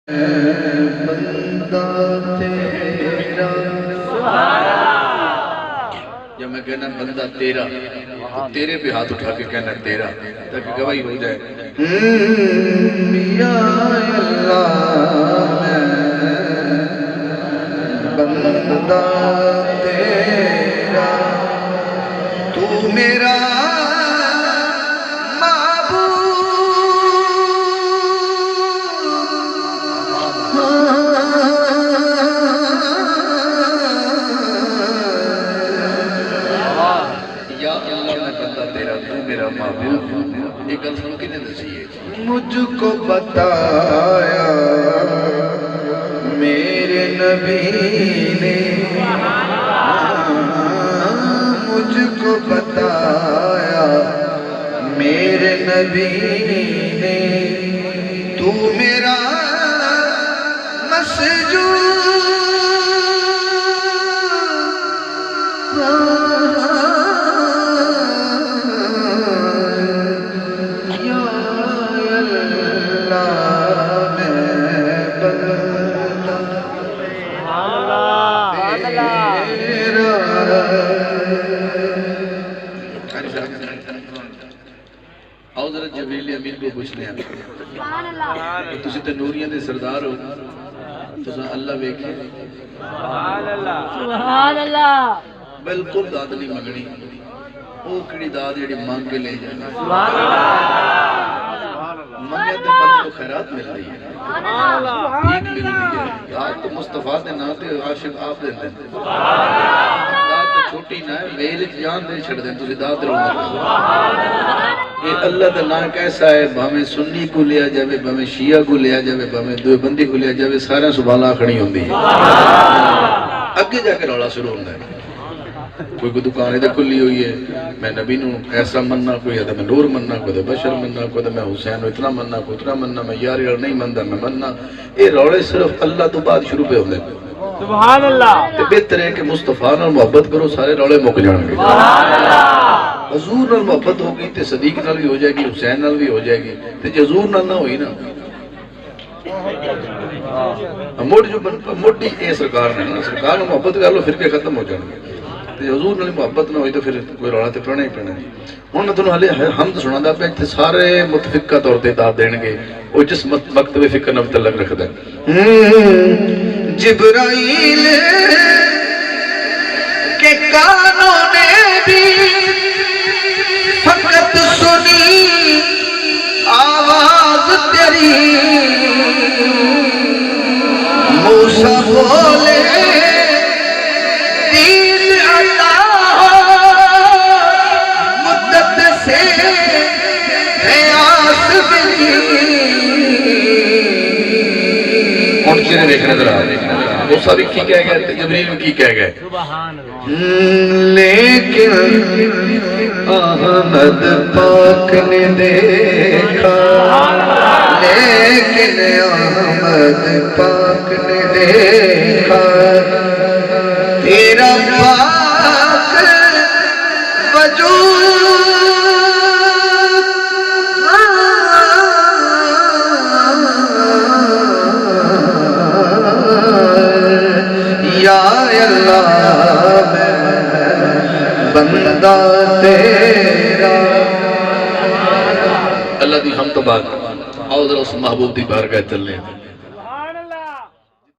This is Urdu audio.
بندہ تیرا جب میں کہنا بندہ تیرا تو تیرے پہ ہاتھ اٹھا کے کہنا تیرا تاکہ گواہی ہو جائے یا اللہ میں بندہ تیرا تو میرا ایک الفاظ کی نصیحت مجھ کو بتایا میرے نبی نے مجھ کو بتایا میرے نبی نے تو میرا مسجود آؤ ذرا جبریل امین کو پوچھ لیں تسی تے نوریاں دے سردار ہو تساں اللہ ویکھے سبحان اللہ بالکل داد نہیں منگنی او کیڑی داد جڑی مانگ کے لے جائے سبحان اللہ منگے تے بندے کو خیرات مل رہی ہے ٹھیک مل رہی ہے داد تو مصطفیٰ دے نا تے عاشق آپ دے دیں داد تو چھوٹی نہ ہے ویل جان دے چھڑ دیں تسی داد رو یہ اللہ دا نام کیسا ہے بھامیں سنی کو لیا جاوے بھامیں شیعہ کو لیا جاوے بھامیں دو بندی کو لیا جاوے سارا سبحان اللہ کھڑی ہوندی ہے اگے جا کے رولا شروع ہوندہ ہے کوئی کو دکانے دے کھلی ہوئی ہے میں نبی نو ایسا مننا کوئی ہے میں نور مننا کوئی ہے بشر مننا کوئی ہے میں حسین نو اتنا مننا کوئی اتنا مننا میں یاری نہیں مننا میں مننا یہ روڑے صرف اللہ تو بعد شروع پہ ہوندے سبحان اللہ تو بہتر ہے کہ مصطفیٰ نال محبت کرو سارے روڑے مک جان گے سبحان اللہ حضور نال محبت ہوگی تے صدیق نال بھی ہو جائے گی حسین نال بھی ہو جائے گی تے حضور نال نہ ہوئی نا موٹی اے سرکار نے سرکار نال محبت کر لو پھر کے ختم ہو جان گے تے حضور نال محبت نہ ہوئی تو پھر کوئی روڑا تے پڑھنا ہی پڑنا ہے ہن میں تانوں ہلے حمد سنادا پیا تے سارے متفقہ طور تے داد دین گے او جس مکتب فکر نال تعلق رکھدا ہے جبرائیل کے کانوں نے بھی فقط سنی آواز تیری موسیٰ بولے دین عطا مدت سے ہے آس ملی ان چیزیں دیکھنے ذرا موسیٰ بھی کی کہہ گئے جبریل بھی کی کہہ گئے لیکن احمد پاک نے دیکھا لیکن احمد پاک نے دیکھا تیرا پاک وجود یا اللہ میں بندہ تیرا اللہ دی ہم تو بات آؤ ذرا اس محبوب دی بارگاہ چلنے